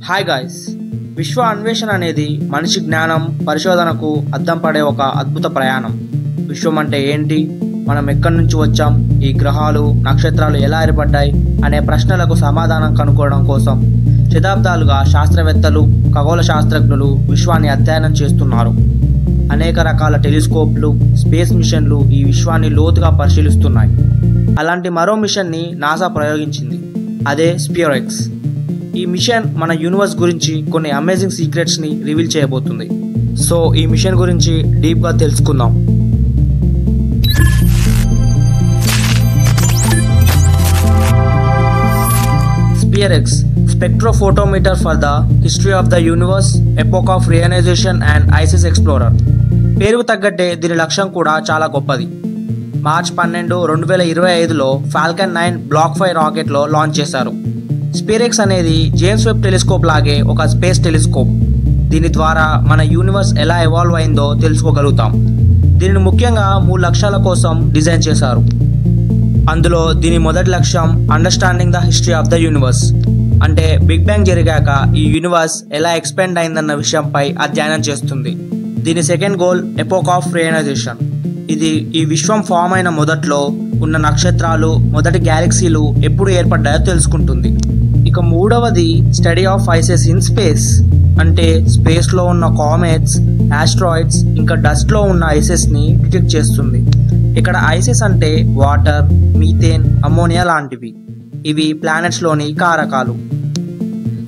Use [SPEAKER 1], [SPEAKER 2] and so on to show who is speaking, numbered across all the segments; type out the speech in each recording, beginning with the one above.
[SPEAKER 1] Hi guys, విశ్వ అన్వేషణ అనేది మనిషి జ్ఞానం పరిశోధనకు అద్దం పడే ఒక అద్భుత ప్రయాణం. విశ్వం అంటే ఏంటి, మనం ఎక్కడి నుంచి వచ్చాం, ఈ గ్రహాలు నక్షత్రాలు ఎలా ఏర్పడ్డాయి అనే ప్రశ్నలకు సమాధానం కనుక్కోవడం కోసం శతాబ్దాలుగా శాస్త్రవేత్తలు ఖగోళ శాస్త్రజ్ఞులు విశ్వాన్ని అధ్యయనం చేస్తున్నారు. అనేక రకాల టెలిస్కోప్లు, స్పేస్ మిషన్లు ఈ విశ్వాన్ని లోతుగా పరిశీలిస్తున్నాయి. అలాంటి మరో మిషన్ని నాసా ప్రయోగించింది, అదే స్పియర్-ఎక్స్. ఈ మిషన్ మన యూనివర్స్ గురించి కొన్ని అమేజింగ్ సీక్రెట్స్ని రివీల్ చేయబోతుంది. సో ఈ మిషన్ గురించి డీప్గా తెలుసుకుందాం. SPHEREx spectrophotometer for the history of the universe, epoch of reionization and ices explorer. పేరుకు తగ్గట్టే దీని లక్ష్యం కూడా చాలా గొప్పది. మార్చ్ 12, 2025లో ఫాల్కన్ 9 బ్లాక్ 5 రాకెట్లో లాంచ్ చేశారు. స్పియర్-ఎక్స్ అనేది జేమ్స్ వెబ్ టెలిస్కోప్ లాగే ఒక స్పేస్ టెలిస్కోప్. దీని ద్వారా మన యూనివర్స్ ఎలా ఎవాల్వ్ అయిందో తెలుసుకోగలుగుతాం. దీనిని ముఖ్యంగా 3 లక్ష్యాల కోసం డిజైన్ చేశారు. అందులో దీని మొదటి లక్ష్యం understanding the history of the universe, అంటే బిగ్ బ్యాంగ్ జరిగాక ఈ యూనివర్స్ ఎలా ఎక్స్పాండ్ అయిందన్న విషయంపై అధ్యయనం చేస్తుంది. దీని సెకండ్ గోల్ ఎపోక్ ఆఫ్ రియనైజేషన్. ఇది ఈ విశ్వం ఫామ్ అయిన మొదట్లో ఉన్న నక్షత్రాలు, మొదటి గ్యాలక్సీలు ఎప్పుడు ఏర్పడ్డాయో తెలుసుకుంటుంది. ఇక మూడవది స్టడీ ఆఫ్ ఐసెస్ ఇన్ స్పేస్, అంటే స్పేస్లో ఉన్న కామెట్స్, ఆస్ట్రాయిడ్స్ ఇంకా డస్ట్లో ఉన్న ఐసెస్ని డిటెక్ట్ చేస్తుంది. ఇక్కడ ఐసెస్ అంటే వాటర్, మీథేన్, అమ్మోనియా లాంటివి. ఇవి ప్లానెట్స్లోని కారకాలు.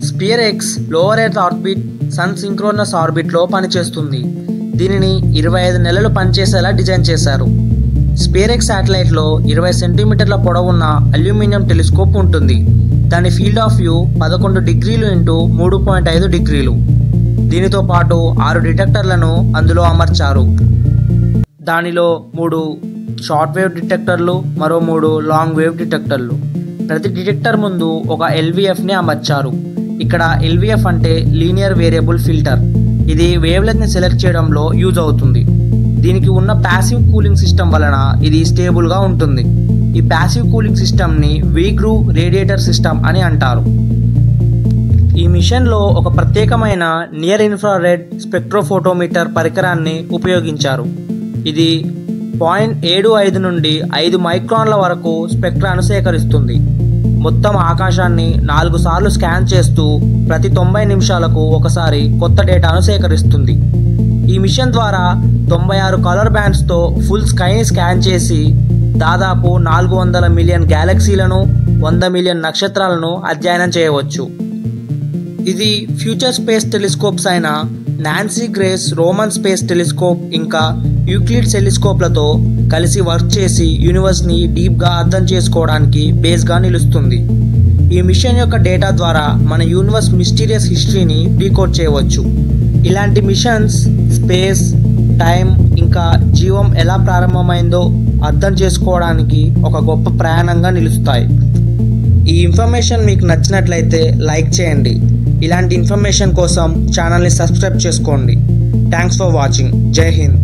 [SPEAKER 1] SPHEREx lower earth orbit, sun synchronous ఆర్బిట్లో పనిచేస్తుంది. దీనిని 25 నెలలు పనిచేసేలా డిజైన్ చేశారు. స్పియర్-ఎక్స్ శాటిలైట్లో 20 సెంటీమీటర్ల పొడవున్న అల్యూమినియం టెలిస్కోప్ ఉంటుంది. దాని ఫీల్డ్ ఆఫ్ వ్యూ 11 డిగ్రీలు ఇంటూ 3.5 డిగ్రీలు. దీనితో పాటు 6 డిటెక్టర్లను అందులో అమర్చారు. దానిలో 3 షార్ట్ వేవ్ డిటెక్టర్లు, మరో 3 లాంగ్ వేవ్ డిటెక్టర్లు. ప్రతి డిటెక్టర్ ముందు ఒక ఎల్విఎఫ్ని అమర్చారు. ఇక్కడ ఎల్విఎఫ్ అంటే లీనియర్ వేరియబుల్ ఫిల్టర్. ఇది వేవ్లెంత్ని సెలెక్ట్ చేయడంలో యూజ్ అవుతుంది. దీనికి ఉన్న ప్యాసివ్ కూలింగ్ సిస్టమ్ వలన ఇది స్టేబుల్గా ఉంటుంది. ఈ ప్యాసివ్ కూలింగ్ సిస్టమ్ని వీగ్రూవ్ రేడియేటర్ సిస్టమ్ అని అంటారు. ఈ మిషన్లో ఒక ప్రత్యేకమైన నియర్ ఇన్ఫ్రారెడ్ స్పెక్ట్రోఫోటోమీటర్ పరికరాన్ని ఉపయోగించారు. ఇది 0.75 నుండి 5 మైక్రాన్ల వరకు స్పెక్ట్రాను సేకరిస్తుంది. మొత్తం ఆకాశాన్ని 4 సార్లు స్కాన్ చేస్తూ ప్రతి 90 నిమిషాలకు ఒకసారి కొత్త డేటాను సేకరిస్తుంది. ఈ మిషన్ ద్వారా 96 కలర్ బ్యాండ్స్తో ఫుల్ స్కైని స్కాన్ చేసి దాదాపు 400 మిలియన్ గ్యాలక్సీలను, 100 మిలియన్ నక్షత్రాలను అధ్యయనం చేయవచ్చు. ఇది ఫ్యూచర్ స్పేస్ టెలిస్కోప్స్ అయిన Nancy grace Roman space telescope ఇంకా యూక్లిడ్ టెలిస్కోప్లతో కలిసి వర్క్ చేసి యూనివర్స్ని డీప్గా అర్థం చేసుకోవడానికి బేస్గా నిలుస్తుంది. ఈ మిషన్ యొక్క డేటా ద్వారా మన యూనివర్స్ మిస్టీరియస్ హిస్టరీని డీకోడ్ చేయవచ్చు. ఇలాంటి మిషన్స్ స్పేస్, టైం ఇంకా జీవం ఎలా ప్రారంభమైందో అర్థం చేసుకోవడానికి ఒక గొప్ప ప్రయాణంగా నిలుస్తాయి. ఈ ఇన్ఫర్మేషన్ మీకు నచ్చినట్లయితే లైక్ చేయండి. ఇలాంటి ఇన్ఫర్మేషన్ కోసం ఛానల్ని సబ్స్క్రైబ్ చేసుకోండి. Thanks for watching. జై హింద్.